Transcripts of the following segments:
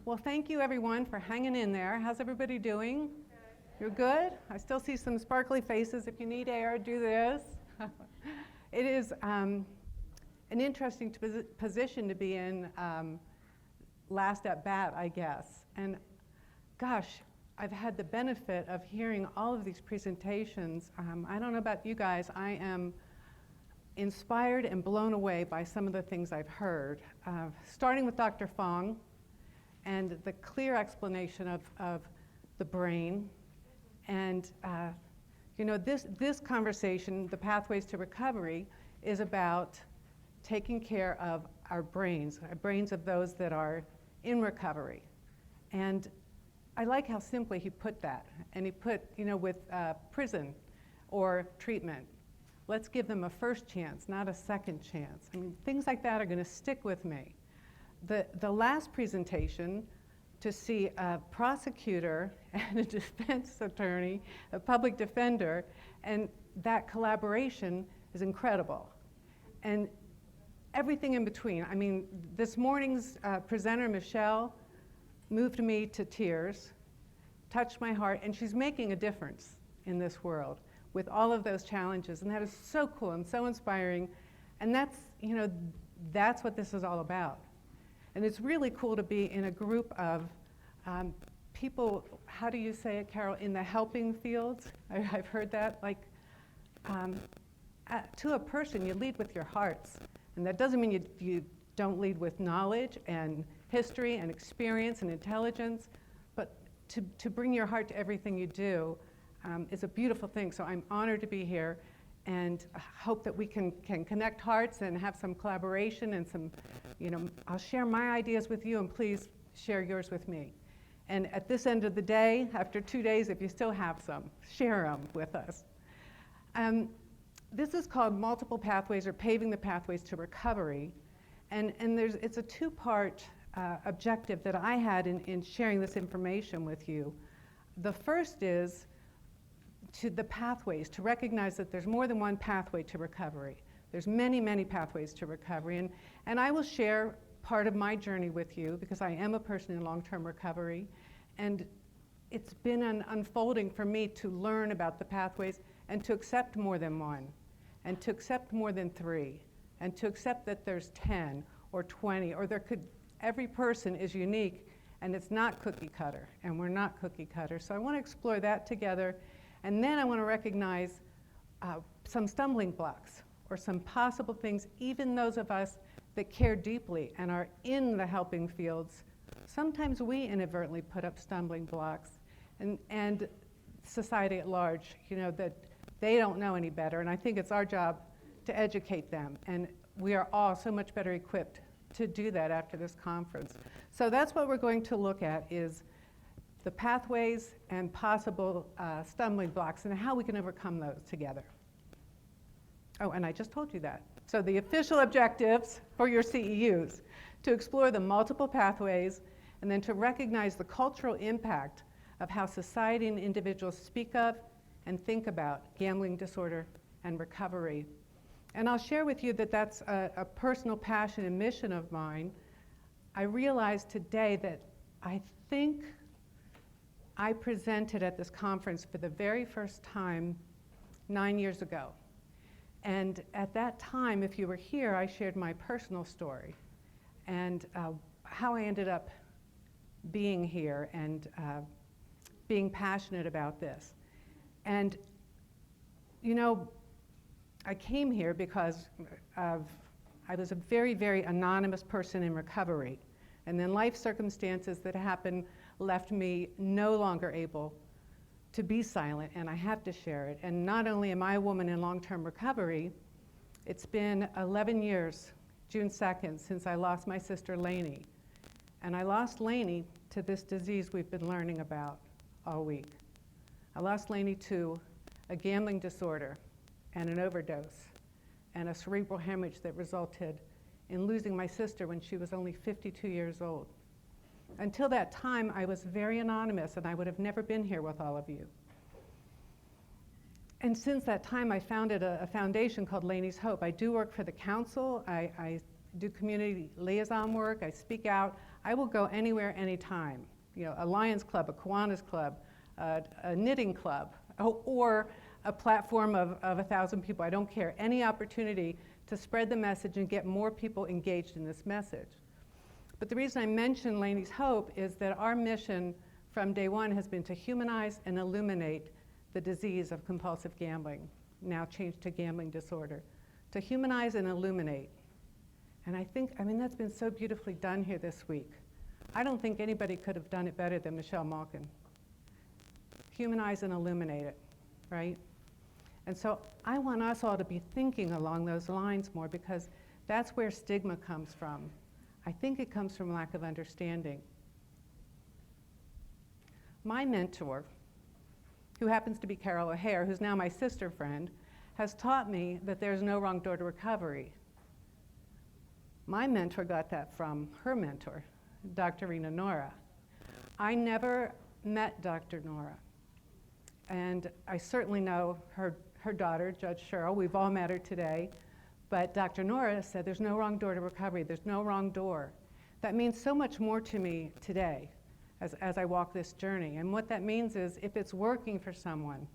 Well, thank you everyone for hanging in there. How's everybody doing? You're good? I still see some sparkly faces. If you need air, do this. It is an interesting position to be in, last at bat, I guess. And gosh, I've had the benefit of hearing all of these presentations. I don't know about you guys, I am inspired and blown away by some of the things I've heard. Starting with Dr. Fong and the clear explanation of the brain. And this conversation, the Pathways to Recovery, is about taking care of our brains of those that are in recovery. And I like how simply he put that. And he put, with prison or treatment, let's give them a first chance, not a second chance. I mean, things like that are going to stick with me. The last presentation, to see a prosecutor and a defense attorney, a public defender, and that collaboration is incredible. And everything in between. I mean, this morning's presenter, Michelle, moved me to tears, touched my heart, and she's making a difference in this world with all of those challenges, and that is so cool and so inspiring. And that's what this is all about. And it's really cool to be in a group of people, how do you say it, Carol, in the helping fields? I've heard that, to a person, you lead with your hearts. And that doesn't mean you don't lead with knowledge and history and experience and intelligence, but to bring your heart to everything you do is a beautiful thing. So I'm honored to be here, and hope that we can connect hearts and have some collaboration and some, I'll share my ideas with you, and please share yours with me. And at this end of the day, after 2 days, if you still have some, share them with us. This is called Multiple Pathways, or Paving the Pathways to Recovery. And it's a two-part objective that I had in sharing this information with you. The first is to the pathways, to recognize that there's more than one pathway to recovery. There's many, many pathways to recovery. And I will share part of my journey with you, because I am a person in long-term recovery. And it's been an unfolding for me to learn about the pathways and to accept more than one, and to accept more than 3, and to accept that there's 10 or 20, or every person is unique, and it's not cookie cutter, and we're not cookie cutter. So I want to explore that together. And then I want to recognize some stumbling blocks, or some possible things, even those of us that care deeply and are in the helping fields. Sometimes we inadvertently put up stumbling blocks, and society at large, that they don't know any better. And I think it's our job to educate them. And we are all so much better equipped to do that after this conference. So that's what we're going to look at, is the pathways and possible stumbling blocks, and how we can overcome those together. Oh, and I just told you that. So the official objectives for your CEUs, to explore the multiple pathways, and then to recognize the cultural impact of how society and individuals speak of and think about gambling disorder and recovery. And I'll share with you that that's a personal passion and mission of mine. I realized today that I think I presented at this conference for the very first time 9 years ago. And at that time, if you were here, I shared my personal story and how I ended up being here and being passionate about this. And, I came here because I was a very, very anonymous person in recovery. And then life circumstances that happened left me no longer able to be silent, and I have to share it. And not only am I a woman in long-term recovery, it's been 11 years, June 2nd, since I lost my sister Lainey. And I lost Lainey to this disease we've been learning about all week. I lost Lainey to a gambling disorder and an overdose and a cerebral hemorrhage that resulted in losing my sister when she was only 52 years old. Until that time, I was very anonymous, and I would have never been here with all of you. And since that time, I founded a foundation called Lainey's Hope. I do work for the council. I do community liaison work. I speak out. I will go anywhere, anytime. You know, a Lions Club, a Kiwanis Club, a knitting club, or a platform of 1,000 people. I don't care. Any opportunity to spread the message and get more people engaged in this message. But the reason I mention Laney's Hope is that our mission from day one has been to humanize and illuminate the disease of compulsive gambling, now changed to gambling disorder. To humanize and illuminate. And I mean, that's been so beautifully done here this week. I don't think anybody could have done it better than Michelle Malkin. Humanize and illuminate it, right? And so I want us all to be thinking along those lines more, because that's where stigma comes from. I think it comes from lack of understanding. My mentor, who happens to be Carol O'Hare, who's now my sister friend, has taught me that there's no wrong door to recovery. My mentor got that from her mentor, Dr. Rena Nora. I never met Dr. Nora, and I certainly know her daughter, Judge Cheryl. We've all met her today. But Dr. Nora said there's no wrong door to recovery. There's no wrong door. That means so much more to me today as I walk this journey. And what that means is, if it's working for someone,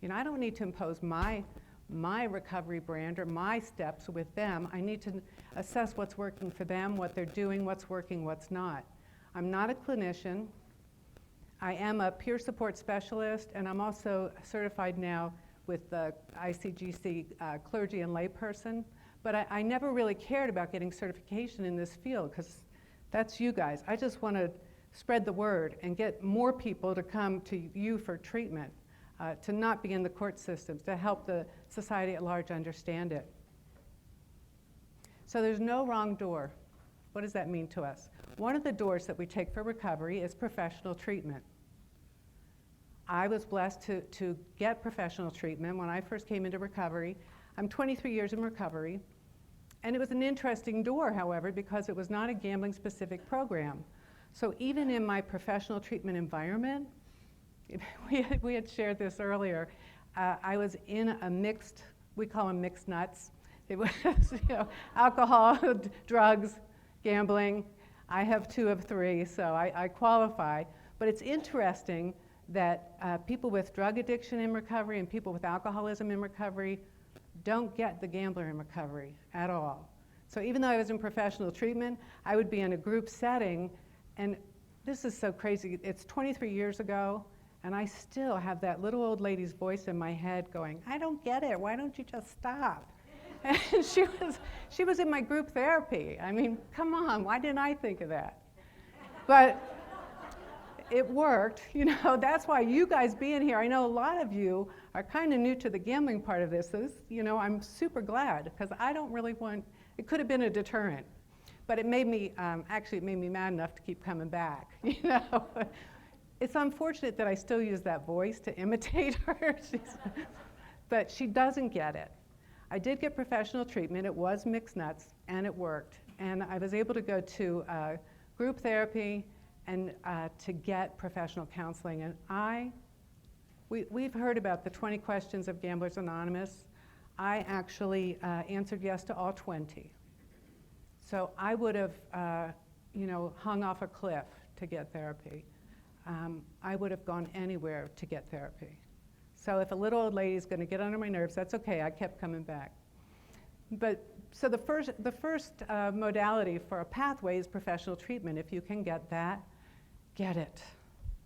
you know, I don't need to impose my recovery brand or my steps with them. I need to assess what's working for them, what they're doing, what's working, what's not. I'm not a clinician. I am a peer support specialist, and I'm also certified now with the ICGC clergy and layperson. But I never really cared about getting certification in this field, because that's you guys. I just want to spread the word and get more people to come to you for treatment, to not be in the court systems, to help the society at large understand it. So there's no wrong door. What does that mean to us? One of the doors that we take for recovery is professional treatment. I was blessed to get professional treatment when I first came into recovery. I'm 23 years in recovery. And it was an interesting door, however, because it was not a gambling-specific program. So even in my professional treatment environment, we had shared this earlier, I was in a mixed, we call them mixed nuts. It was, you know, alcohol, drugs, gambling. I have 2 of 3, so I qualify. But it's interesting that people with drug addiction in recovery and people with alcoholism in recovery don't get the gambler in recovery at all. So even though I was in professional treatment, I would be in a group setting, and this is so crazy. It's 23 years ago, and I still have that little old lady's voice in my head going, I don't get it, why don't you just stop? And she was in my group therapy. I mean, come on, why didn't I think of that? But it worked, you know. That's why you guys being here, I know a lot of you are kind of new to the gambling part of this. You know, I'm super glad, because I don't really want, it could have been a deterrent, but it made me, actually it made me mad enough to keep coming back, you know. It's unfortunate that I still use that voice to imitate her, but she doesn't get it. I did get professional treatment. It was mixed nuts, and it worked. And I was able to go to group therapy and to get professional counseling. And we've heard about the 20 questions of Gamblers Anonymous. I actually answered yes to all 20. So I would have, you know, hung off a cliff to get therapy. I would have gone anywhere to get therapy. So if a little old lady's going to get under my nerves, that's okay. I kept coming back. But so the first modality for a pathway is professional treatment. If you can get that, get it.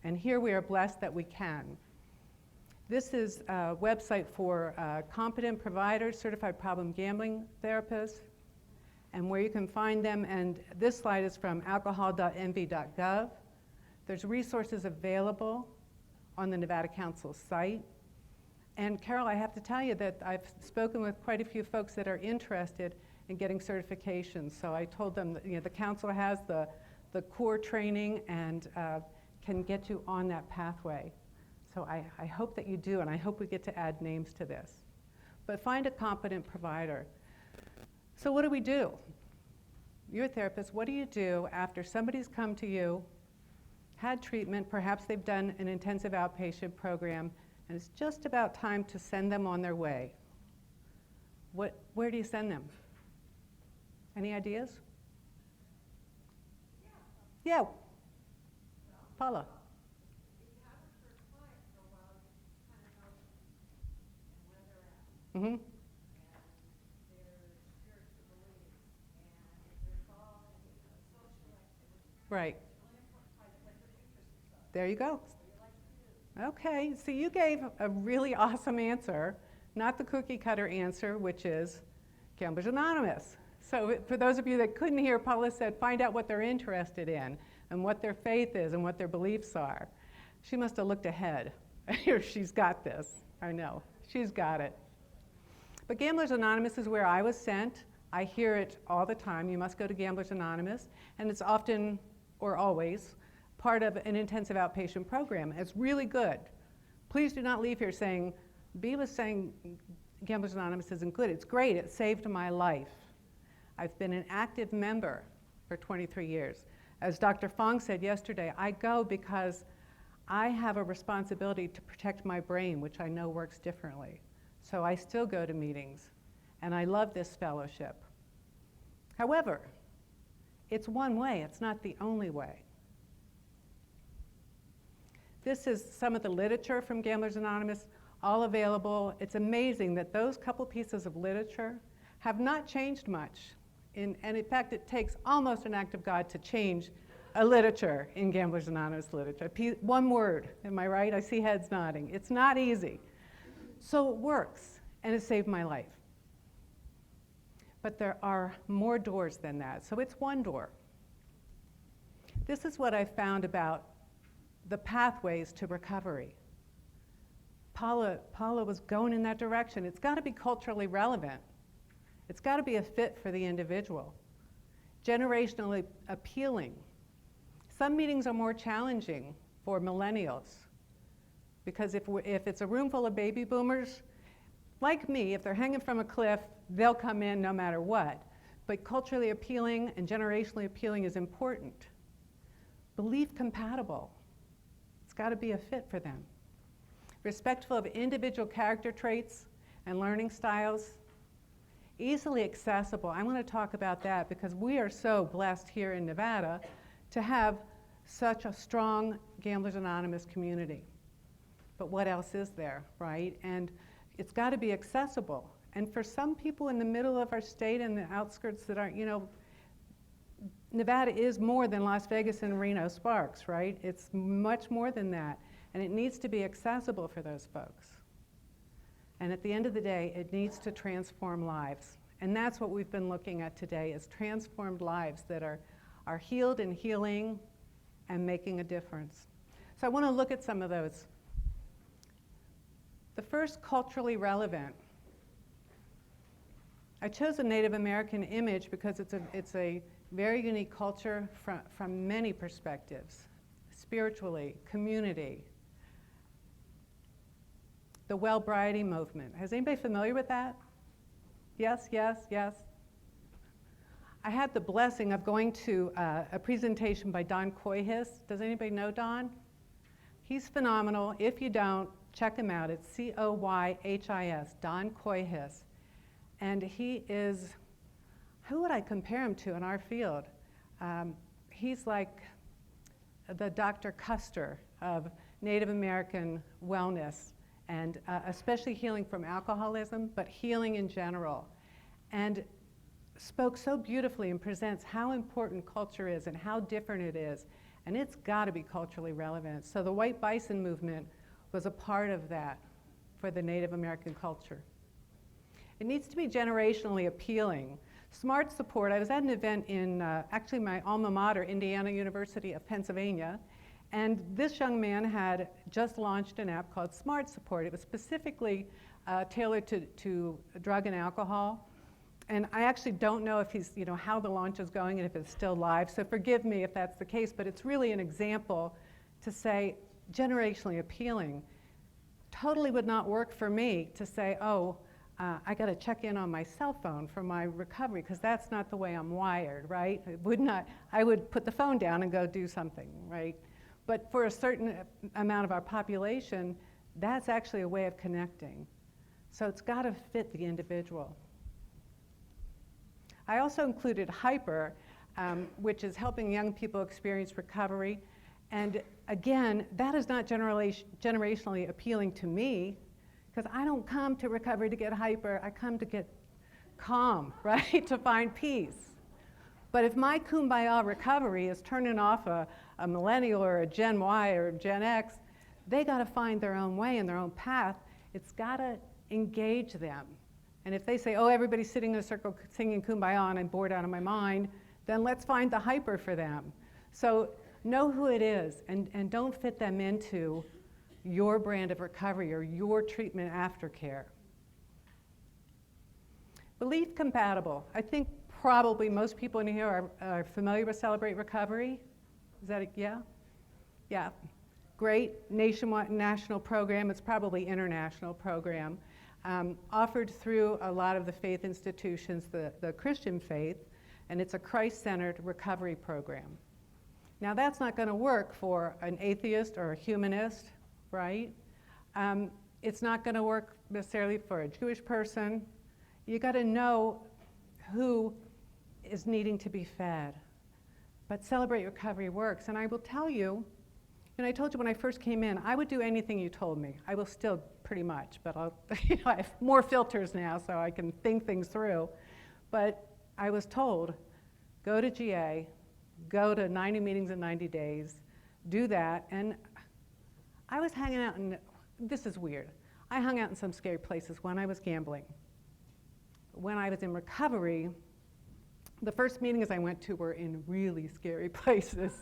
And here we are blessed that we can. This is a website for competent providers, certified problem gambling therapists, and where you can find them. And this slide is from alcohol.nv.gov. There's resources available on the Nevada Council's site. And Carol, I have to tell you that I've spoken with quite a few folks that are interested in getting certifications. So I told them that, you know, the council has the core training and can get you on that pathway. So I hope that you do, and I hope we get to add names to this. But find a competent provider. So what do we do? You're a therapist. What do you do after somebody's come to you, had treatment, perhaps they've done an intensive outpatient program, and it's just about time to send them on their way? Where do you send them? Any ideas? Yeah, Paula. Mm-hmm. Right. There you go. Okay, so you gave a really awesome answer, not the cookie cutter answer, which is Gamblers Anonymous. So for those of you that couldn't hear, Paula said find out what they're interested in and what their faith is and what their beliefs are. She must have looked ahead. She's got this. I know. She's got it. But Gamblers Anonymous is where I was sent. I hear it all the time. You must go to Gamblers Anonymous. And it's often, or always, part of an intensive outpatient program. It's really good. Please do not leave here saying, Bea was saying Gamblers Anonymous isn't good. It's great. It saved my life. I've been an active member for 23 years. As Dr. Fong said yesterday, I go because I have a responsibility to protect my brain, which I know works differently. So I still go to meetings, and I love this fellowship. However, it's one way. It's not the only way. This is some of the literature from Gamblers Anonymous, all available. It's amazing that those couple pieces of literature have not changed much. And in fact, it takes almost an act of God to change a literature in Gamblers Anonymous literature. One word, am I right? I see heads nodding. It's not easy. So it works, and it saved my life. But there are more doors than that, so it's one door. This is what I found about the pathways to recovery. Paula was going in that direction. It's got to be culturally relevant. It's got to be a fit for the individual. Generationally appealing. Some meetings are more challenging for millennials because if it's a room full of baby boomers, like me, if they're hanging from a cliff, they'll come in no matter what. But culturally appealing and generationally appealing is important. Belief compatible. It's got to be a fit for them. Respectful of individual character traits and learning styles. Easily accessible. I'm going to talk about that because we are so blessed here in Nevada to have such a strong Gamblers Anonymous community. But what else is there, right? And it's got to be accessible. And for some people in the middle of our state and the outskirts that aren't, Nevada is more than Las Vegas and Reno Sparks, right? It's much more than that. And it needs to be accessible for those folks. And at the end of the day, it needs to transform lives. And that's what we've been looking at today, is transformed lives that are healed and healing and making a difference. So I want to look at some of those. The first, culturally relevant. I chose a Native American image because it's a very unique culture from many perspectives, spiritually, community. The Wellbriety movement. Is anybody familiar with that? Yes, yes, yes. I had the blessing of going to a presentation by Don Coyhis. Does anybody know Don? He's phenomenal. If you don't, check him out. It's Coyhis, Don Coyhis. And he is, who would I compare him to in our field? He's like the Dr. Custer of Native American wellness, and especially healing from alcoholism, but healing in general. And spoke so beautifully and presents how important culture is and how different it is. And it's got to be culturally relevant. So the White Bison movement was a part of that for the Native American culture. It needs to be generationally appealing. Smart support. I was at an event in actually my alma mater, Indiana University of Pennsylvania, and this young man had just launched an app called Smart Support. It was specifically tailored to drug and alcohol. And I actually don't know if he's, how the launch is going and if it's still live, so forgive me if that's the case, but it's really an example to say generationally appealing. Totally would not work for me to say, I got to check in on my cell phone for my recovery, because that's not the way I'm wired, right? I would put the phone down and go do something, right? But for a certain amount of our population, that's actually a way of connecting. So it's got to fit the individual. I also included hyper. which is helping young people experience recovery. And again, that is not generationally appealing to me, because I don't come to recovery to get hyper. I come to get calm, right? To find peace. But if my kumbaya recovery is turning off a millennial or a Gen Y or a Gen X, they got to find their own way and their own path. It's got to engage them. And if they say, oh, everybody's sitting in a circle singing kumbaya and I'm bored out of my mind, then let's find the hyper for them. So know who it is, and don't fit them into your brand of recovery or your treatment aftercare. Belief compatible. I think probably most people in here are familiar with Celebrate Recovery. Is that yeah? Yeah. Great nationwide national program. It's probably international program. Offered through a lot of the faith institutions, the Christian faith, and it's a Christ-centered recovery program. Now that's not going to work for an atheist or a humanist, right? It's not going to work necessarily for a Jewish person. You got to know who is needing to be fed. But Celebrate Recovery works, and I will tell you, and I told you when I first came in, I would do anything you told me. I will still pretty much, but I have more filters now so I can think things through. But I was told, go to GA, go to 90 meetings in 90 days, do that, and I was hanging out in, this is weird, I hung out in some scary places when I was gambling. When I was in recovery, the first meetings I went to were in really scary places,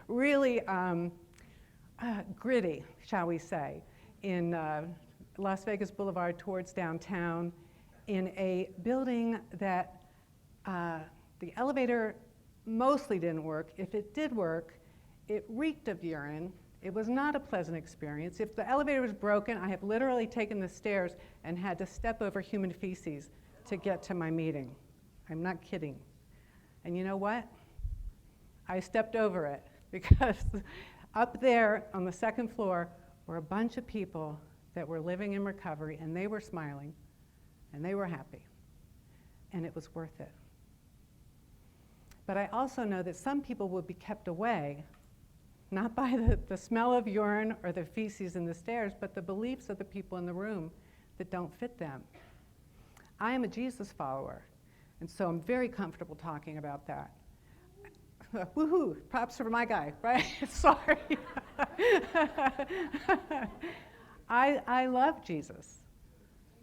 really gritty, shall we say, in Las Vegas Boulevard towards downtown, in a building that the elevator mostly didn't work. If it did work, it reeked of urine. It was not a pleasant experience. If the elevator was broken, I have literally taken the stairs and had to step over human feces to get to my meeting. I'm not kidding. And you know what? I stepped over it because up there on the second floor were a bunch of people that were living in recovery, and they were smiling and they were happy, and it was worth it. But I also know that some people will be kept away, not by the smell of urine or the feces in the stairs, but the beliefs of the people in the room that don't fit them. I am a Jesus follower, and so I'm very comfortable talking about that. Woohoo, props for my guy, right? Sorry. I love Jesus.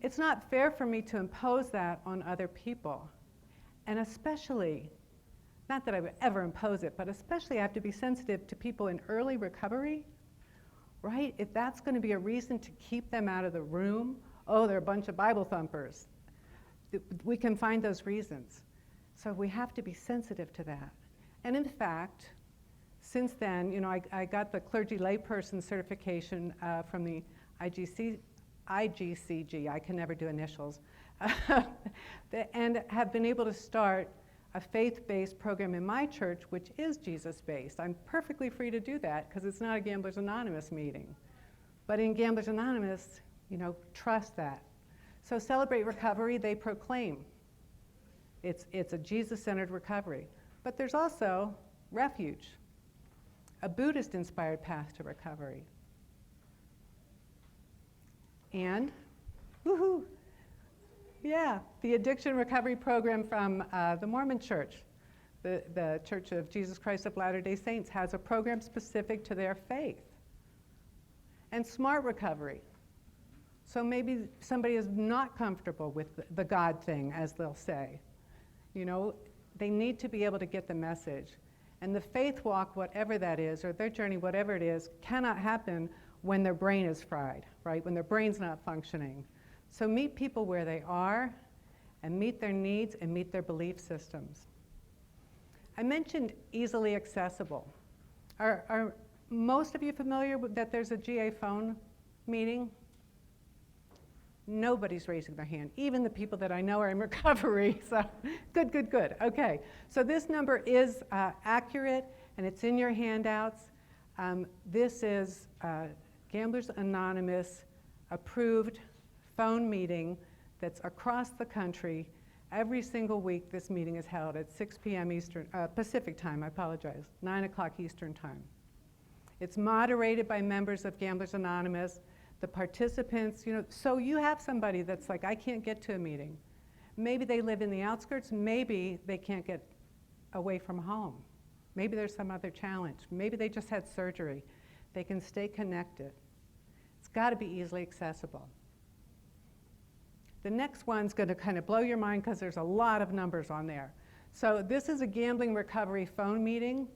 It's not fair for me to impose that on other people. And especially, not that I would ever impose it, but especially I have to be sensitive to people in early recovery, right? If that's going to be a reason to keep them out of the room, oh, they're a bunch of Bible thumpers. We can find those reasons. So we have to be sensitive to that. And in fact, since then, you know, I got the clergy layperson certification from the IGCG, I can never do initials, and have been able to start a faith-based program in my church, which is Jesus-based. I'm perfectly free to do that because it's not a Gamblers Anonymous meeting. But in Gamblers Anonymous, you know, trust that. So Celebrate Recovery, they proclaim it's a Jesus-centered recovery. But there's also Refuge, a Buddhist-inspired path to recovery. And, woohoo, yeah, the addiction recovery program from the Mormon Church, the Church of Jesus Christ of Latter-day Saints, has a program specific to their faith. And Smart Recovery. So maybe somebody is not comfortable with the God thing, as they'll say. You know, they need to be able to get the message. And the faith walk, whatever that is, or their journey, whatever it is, cannot happen when their brain is fried, right? When their brain's not functioning. So meet people where they are and meet their needs and meet their belief systems. I mentioned easily accessible. Are most of you familiar with that there's a GA phone meeting? Nobody's raising their hand, even the people that I know are in recovery. So good, good, good. Okay, so this number is accurate, and it's in your handouts. This is Gamblers Anonymous approved phone meeting that's across the country Every single week, this meeting is held at 6 p.m. Eastern, Pacific time, I apologize, 9 o'clock Eastern time. It's moderated by members of Gamblers Anonymous. The participants, so you have somebody that's like, I can't get to a meeting. Maybe they live in the outskirts, maybe they can't get away from home. Maybe there's some other challenge. Maybe they just had surgery. They can stay connected. It's got to be easily accessible. The next one's going to kind of blow your mind because there's a lot of numbers on there. So this is a gambling recovery phone meeting.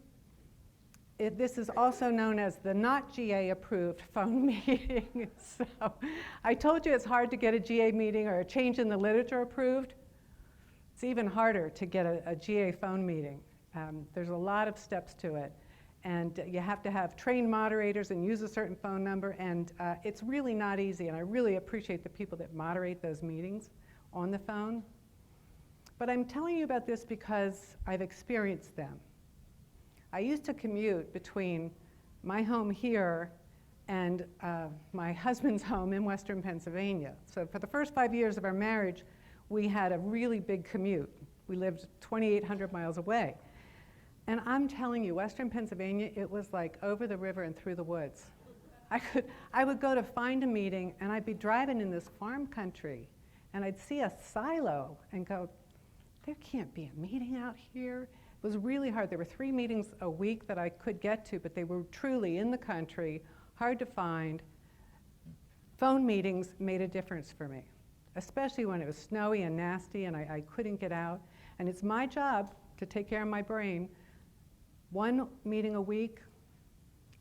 This is also known as the not GA approved phone meeting. So I told you it's hard to get a GA meeting or a change in the literature approved. It's even harder to get a GA phone meeting. There's a lot of steps to it. And you have to have trained moderators and use a certain phone number. And it's really not easy. And I really appreciate the people that moderate those meetings on the phone. But I'm telling you about this because I've experienced them. I used to commute between my home here and my husband's home in Western Pennsylvania. So for the first 5 years of our marriage, we had a really big commute. We lived 2,800 miles away. And I'm telling you, Western Pennsylvania, it was like over the river and through the woods. I would go to find a meeting, and I'd be driving in this farm country, and I'd see a silo and go, there can't be a meeting out here. It was really hard. There were 3 meetings a week that I could get to, but they were truly in the country, hard to find. Phone meetings made a difference for me, especially when it was snowy and nasty and I couldn't get out. And it's my job to take care of my brain. 1 meeting a week,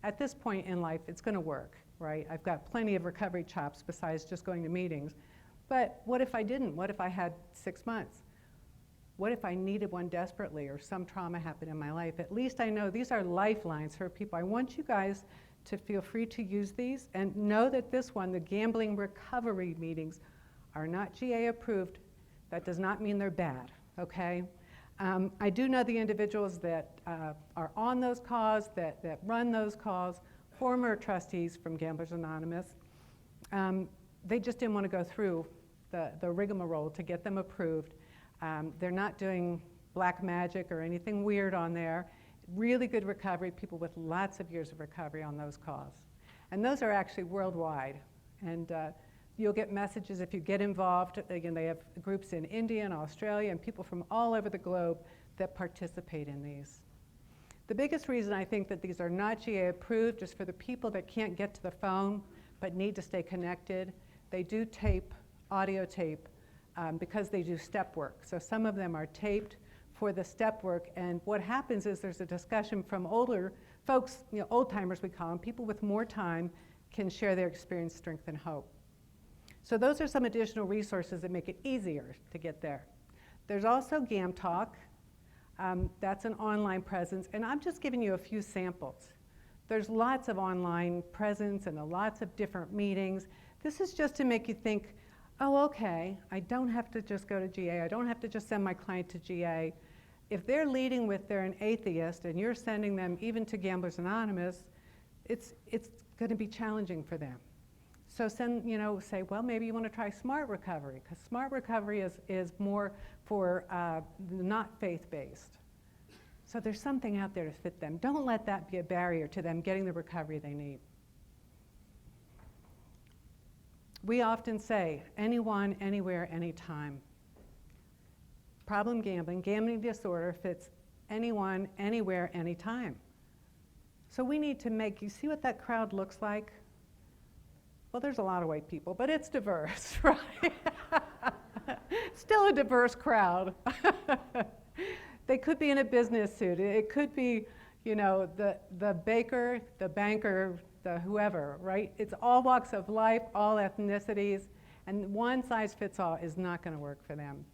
at this point in life, it's going to work, right? I've got plenty of recovery chops besides just going to meetings. But what if I didn't? What if I had 6 months? What if I needed one desperately or some trauma happened in my life? At least I know these are lifelines for people. I want you guys to feel free to use these and know that this one, the gambling recovery meetings, are not GA approved. That does not mean they're bad, okay? I do know the individuals that are on those calls, that run those calls, former trustees from Gamblers Anonymous. They just didn't want to go through the rigmarole to get them approved. They're not doing black magic or anything weird on there. Really good recovery, people with lots of years of recovery on those calls. And those are actually worldwide. And you'll get messages if you get involved. Again, they have groups in India and Australia and people from all over the globe that participate in these. The biggest reason I think that these are not GA approved is for the people that can't get to the phone but need to stay connected. They do tape, audio tape, because they do step work. So some of them are taped for the step work, and what happens is there's a discussion from older folks, old timers we call them, people with more time can share their experience, strength, and hope. So those are some additional resources that make it easier to get there. There's also GAM Talk. That's an online presence, and I'm just giving you a few samples. There's lots of online presence and lots of different meetings. This is just to make you think, oh, okay, I don't have to just go to GA. I don't have to just send my client to GA. If they're leading with they're an atheist and you're sending them even to Gamblers Anonymous, it's going to be challenging for them. So say, well, maybe you want to try Smart Recovery, because Smart Recovery is more for not faith-based. So there's something out there to fit them. Don't let that be a barrier to them getting the recovery they need. We often say, anyone, anywhere, anytime. Problem gambling disorder fits anyone, anywhere, anytime. So we need to you see what that crowd looks like? Well, there's a lot of white people, but it's diverse, right? Still a diverse crowd. They could be in a business suit. It could be, the baker, the banker, the whoever, right? It's all walks of life, all ethnicities, and one size fits all is not going to work for them.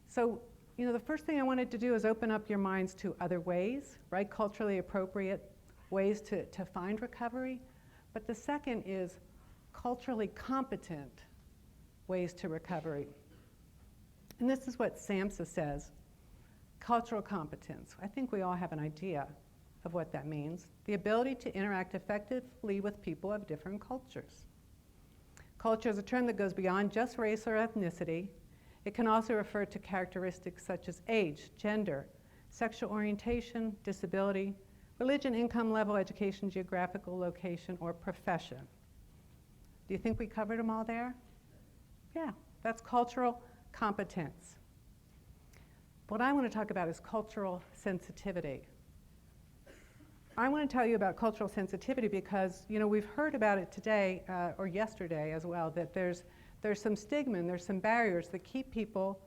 So, the first thing I wanted to do is open up your minds to other ways, right? Culturally appropriate ways to find recovery. But the second is culturally competent ways to recovery. And this is what SAMHSA says, cultural competence. I think we all have an idea of what that means. The ability to interact effectively with people of different cultures. Culture is a term that goes beyond just race or ethnicity. It can also refer to characteristics such as age, gender, sexual orientation, disability, religion, income level, education, geographical location, or profession. Do you think we covered them all there? Yeah, that's cultural competence. What I want to talk about is cultural sensitivity. I want to tell you about cultural sensitivity because, you know, we've heard about it today or yesterday as well, that there's some stigma and there's some barriers that keep people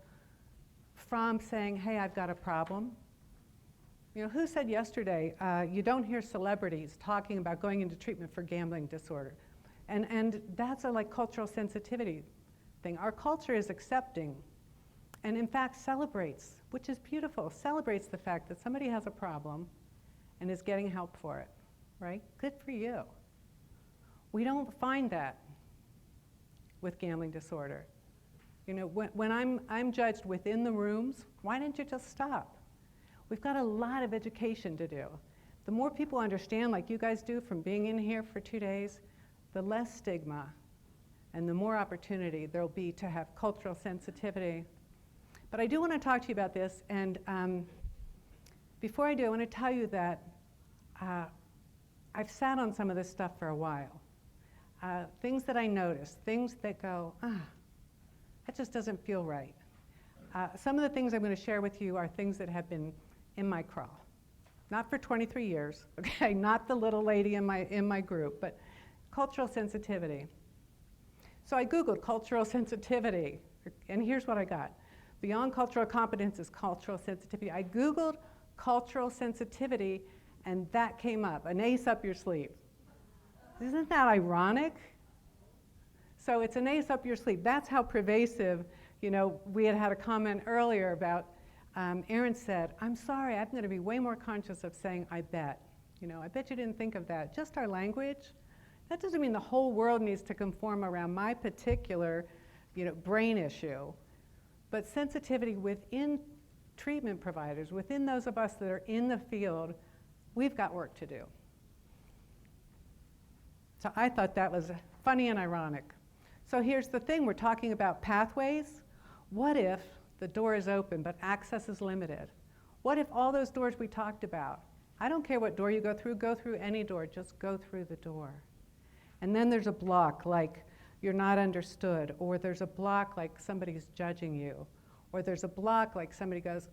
from saying, hey, I've got a problem. You know, who said yesterday, you don't hear celebrities talking about going into treatment for gambling disorder? And that's a like cultural sensitivity thing. Our culture is accepting and in fact celebrates, which is beautiful, celebrates the fact that somebody has a problem and is getting help for it, right? Good for you. We don't find that with gambling disorder. You know, when I'm judged within the rooms, why didn't you just stop? We've got a lot of education to do. The more people understand, like you guys do from being in here for 2 days, the less stigma and the more opportunity there'll be to have cultural sensitivity. But I do want to talk to you about this, and before I do, I want to tell you that I've sat on some of this stuff for a while. Things that I notice, things that go, that just doesn't feel right. Some of the things I'm going to share with you are things that have been in my craw. Not for 23 years, okay, not the little lady in my group, but cultural sensitivity. So I Googled cultural sensitivity, and here's what I got. Beyond cultural competence is cultural sensitivity. I Googled cultural sensitivity, and that came up, an ace up your sleeve. Isn't that ironic? So it's an ace up your sleeve. That's how pervasive, you know, we had a comment earlier about, Erin said, I'm sorry, I'm going to be way more conscious of saying, I bet. You know, I bet you didn't think of that. Just our language. That doesn't mean the whole world needs to conform around my particular, you know, brain issue. But sensitivity within treatment providers, within those of us that are in the field, we've got work to do. So I thought that was funny and ironic. So here's the thing, we're talking about pathways. What if the door is open but access is limited? What if all those doors we talked about, I don't care what door you go through any door, just go through the door. And then there's a block like you're not understood, or there's a block like somebody's judging you, or there's a block like somebody goes,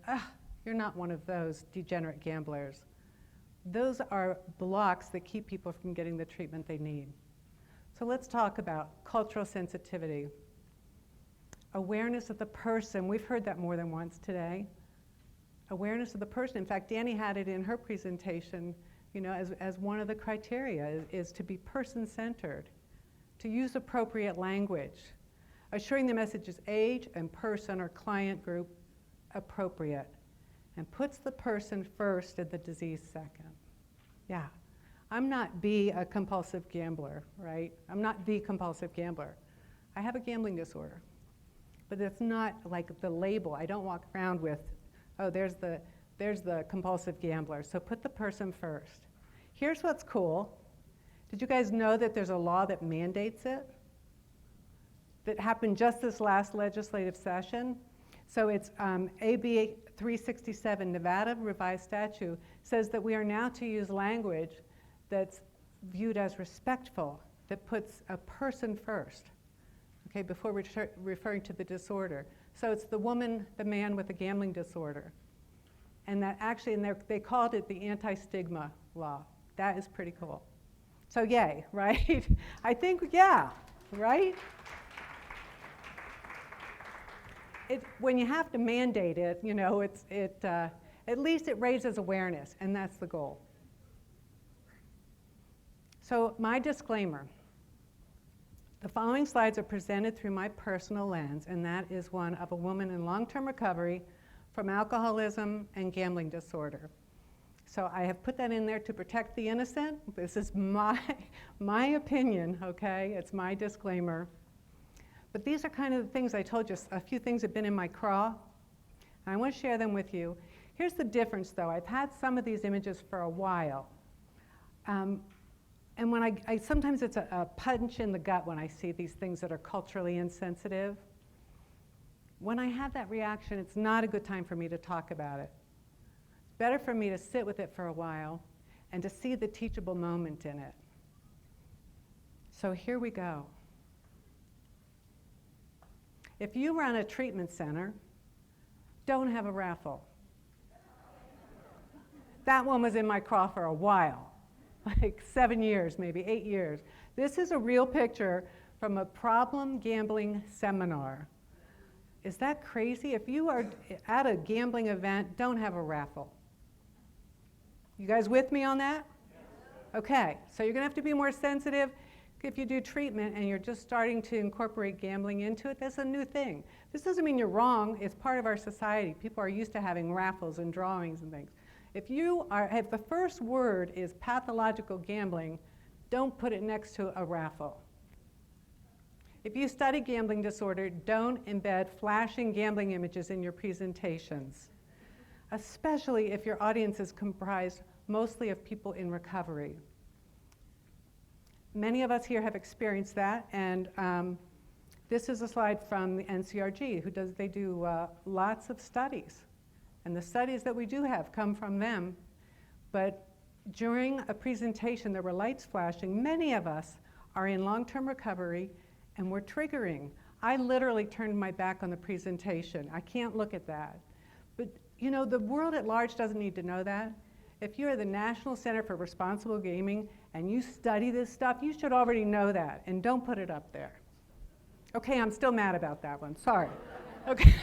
you're not one of those degenerate gamblers. Those are blocks that keep people from getting the treatment they need. So let's talk about cultural sensitivity. Awareness of the person, we've heard that more than once today. Awareness of the person, in fact, Danny had it in her presentation, you know, as one of the criteria is to be person-centered, to use appropriate language, assuring the message is age and person or client group appropriate, and puts the person first and the disease second. Yeah, I'm not a compulsive gambler, right? I'm not the compulsive gambler. I have a gambling disorder, but it's not like the label. I don't walk around with, oh, there's the compulsive gambler, so put the person first. Here's what's cool. Did you guys know that there's a law that mandates it? That happened just this last legislative session. So it's AB 367, Nevada Revised Statute, says that we are now to use language that's viewed as respectful, that puts a person first, okay, before referring to the disorder. So it's the woman, the man with the gambling disorder. And that actually, they called it the anti-stigma law. That is pretty cool. So yay, right? I think, yeah, right? When you have to mandate it, you know, at least it raises awareness, and that's the goal. So my disclaimer, the following slides are presented through my personal lens, and that is one of a woman in long-term recovery from alcoholism and gambling disorder. So I have put that in there to protect the innocent. This is my opinion, okay? It's my disclaimer. But these are kind of the things I told you. A few things have been in my craw, and I want to share them with you. Here's the difference, though. I've had some of these images for a while. And when sometimes it's a punch in the gut when I see these things that are culturally insensitive. When I have that reaction, it's not a good time for me to talk about it. It's better for me to sit with it for a while and to see the teachable moment in it. So here we go. If you run a treatment center, don't have a raffle. That one was in my craw for a while, like 7 years, maybe 8 years. This is a real picture from a problem gambling seminar. Is that crazy? If you are at a gambling event, don't have a raffle. You guys with me on that? Okay, so you're gonna have to be more sensitive. If you do treatment and you're just starting to incorporate gambling into it, that's a new thing. This doesn't mean you're wrong, it's part of our society. People are used to having raffles and drawings and things. If the first word is pathological gambling, don't put it next to a raffle. If you study gambling disorder, don't embed flashing gambling images in your presentations, especially if your audience is comprised mostly of people in recovery. Many of us here have experienced that, and this is a slide from the NCRG, they do lots of studies. And the studies that we do have come from them. But during a presentation, there were lights flashing. Many of us are in long-term recovery, and we're triggering. I literally turned my back on the presentation. I can't look at that. But you know, the world at large doesn't need to know that. If you're the National Center for Responsible Gaming and you study this stuff, you should already know that, and don't put it up there. Okay, I'm still mad about that one, sorry. Okay.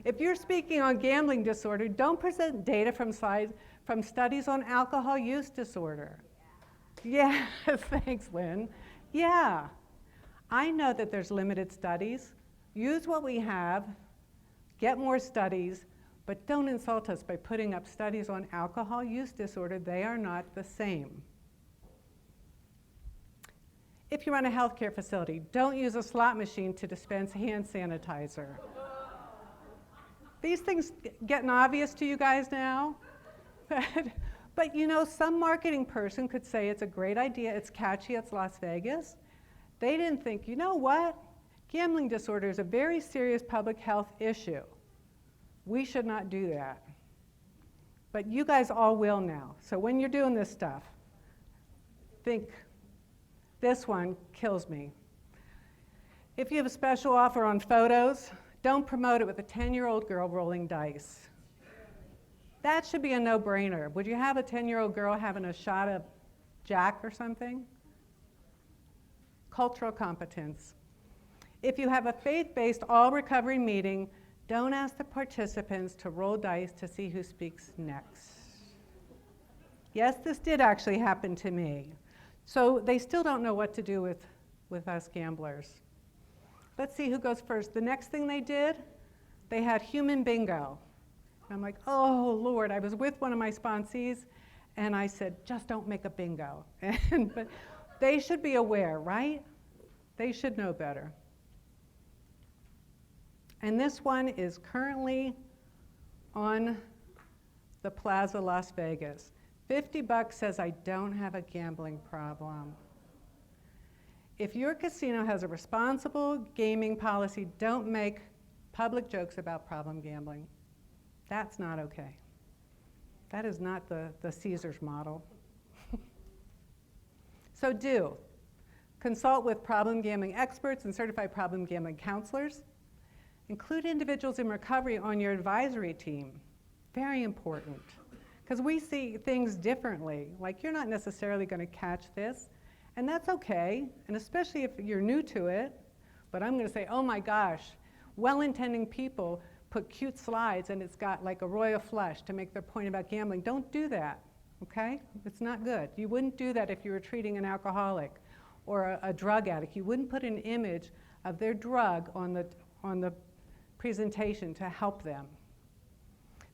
If you're speaking on gambling disorder, don't present data from studies on alcohol use disorder. Yes, thanks, Lynn. Yeah, I know that there's limited studies. Use what we have, get more studies, but don't insult us by putting up studies on alcohol use disorder. They are not the same. If you run a healthcare facility, don't use a slot machine to dispense hand sanitizer. These things getting obvious to you guys now? But you know, some marketing person could say it's a great idea, it's catchy, it's Las Vegas. They didn't think, you know what? Gambling disorder is a very serious public health issue. We should not do that. But you guys all will now. So when you're doing this stuff, think, this one kills me. If you have a special offer on photos, don't promote it with a 10-year-old girl rolling dice. That should be a no-brainer. Would you have a 10-year-old girl having a shot of Jack or something? Cultural competence. If you have a faith-based all-recovery meeting, don't ask the participants to roll dice to see who speaks next. Yes, this did actually happen to me. So they still don't know what to do with us gamblers. Let's see who goes first. The next thing they did, they had human bingo. And I'm like, oh, Lord, I was with one of my sponsees, and I said, just don't make a bingo. But they should be aware, right? They should know better. And this one is currently on the Plaza Las Vegas. $50 says I don't have a gambling problem. If your casino has a responsible gaming policy, don't make public jokes about problem gambling. That's not okay. That is not the Caesars model. So consult with problem gambling experts and certified problem gambling counselors. Include individuals in recovery on your advisory team. Very important. Because we see things differently. Like, you're not necessarily going to catch this, and that's okay, and especially if you're new to it. But I'm going to say, oh my gosh, well-intending people put cute slides and it's got like a royal flush to make their point about gambling. Don't do that, okay? It's not good. You wouldn't do that if you were treating an alcoholic or a drug addict. You wouldn't put an image of their drug on the presentation to help them.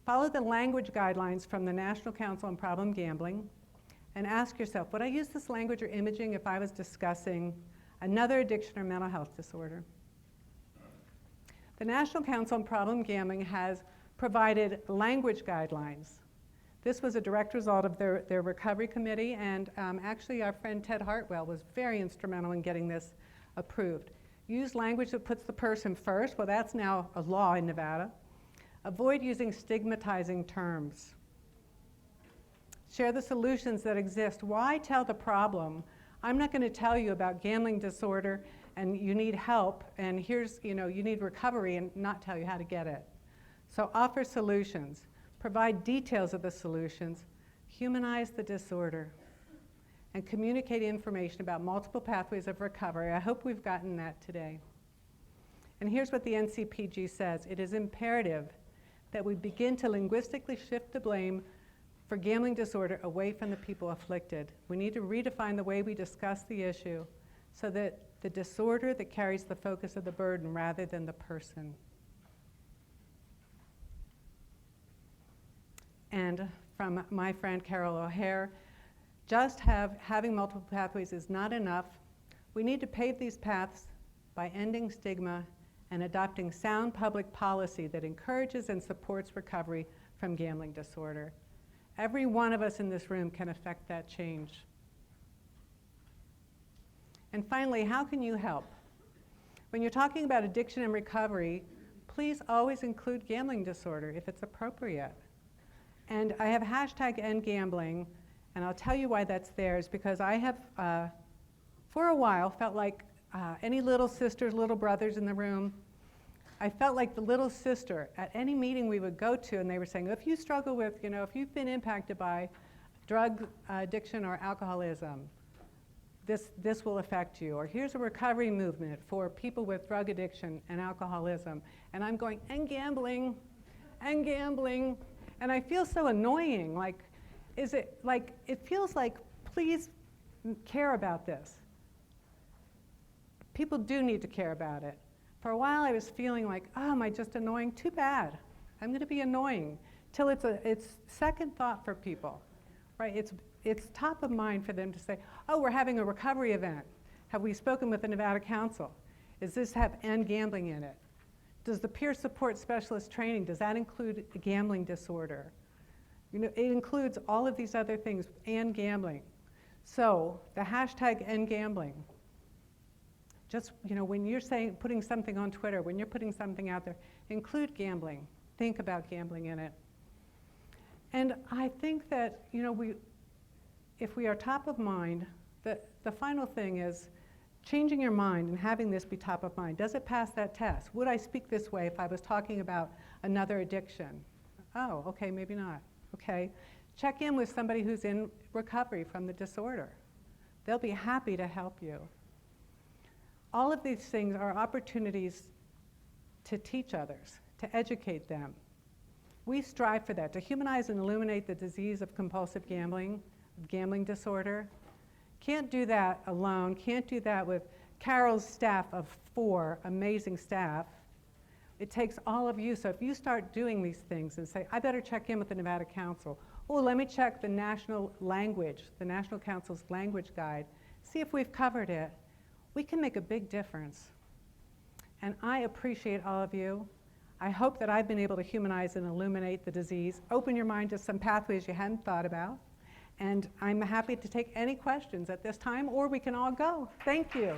Follow the language guidelines from the National Council on Problem Gambling and ask yourself, would I use this language or imaging if I was discussing another addiction or mental health disorder? The National Council on Problem Gambling has provided language guidelines. This was a direct result of their recovery committee, and actually our friend Ted Hartwell was very instrumental in getting this approved. Use language that puts the person first. Well, that's now a law in Nevada. Avoid using stigmatizing terms. Share the solutions that exist. Why tell the problem? I'm not going to tell you about gambling disorder and you need help and here's, you need recovery and not tell you how to get it. So offer solutions. Provide details of the solutions. Humanize the disorder. And communicate information about multiple pathways of recovery. I hope we've gotten that today. And here's what the NCPG says. It is imperative that we begin to linguistically shift the blame for gambling disorder away from the people afflicted. We need to redefine the way we discuss the issue so that the disorder that carries the focus of the burden rather than the person. And from my friend Carol O'Hare, just having multiple pathways is not enough. We need to pave these paths by ending stigma and adopting sound public policy that encourages and supports recovery from gambling disorder. Every one of us in this room can affect that change. And finally, how can you help? When you're talking about addiction and recovery, please always include gambling disorder if it's appropriate. And I have #EndGambling, and I'll tell you why that's there is because I have, for a while, felt like any little sisters, little brothers in the room, I felt like the little sister at any meeting we would go to, and they were saying, if you struggle with, if you've been impacted by drug addiction or alcoholism, this will affect you. Or here's a recovery movement for people with drug addiction and alcoholism. And I'm going, and gambling, and I feel so annoying. Like, it feels like, please care about this. People do need to care about it. For a while I was feeling like, oh, am I just annoying? Too bad. I'm going to be annoying. Till it's second thought for people, right? It's top of mind for them to say, oh, we're having a recovery event. Have we spoken with the Nevada Council? Does this have end gambling in it? Does the peer support specialist training, does that include gambling disorder? It includes all of these other things and gambling. So the #EndGambling. Just, when you're putting something on Twitter, when you're putting something out there, include gambling. Think about gambling in it. And I think that, if we are top of mind, the final thing is changing your mind and having this be top of mind. Does it pass that test? Would I speak this way if I was talking about another addiction? Oh, okay, maybe not. Okay. Check in with somebody who's in recovery from the disorder. They'll be happy to help you. All of these things are opportunities to teach others, to educate them. We strive for that, to humanize and illuminate the disease of compulsive gambling disorder. Can't do that alone, can't do that with Carol's staff of 4 amazing staff. It takes all of you, so if you start doing these things and say, I better check in with the Nevada Council, oh, let me check the National Council's language guide, see if we've covered it, we can make a big difference. And I appreciate all of you. I hope that I've been able to humanize and illuminate the disease, open your mind to some pathways you hadn't thought about, and I'm happy to take any questions at this time, or we can all go. Thank you.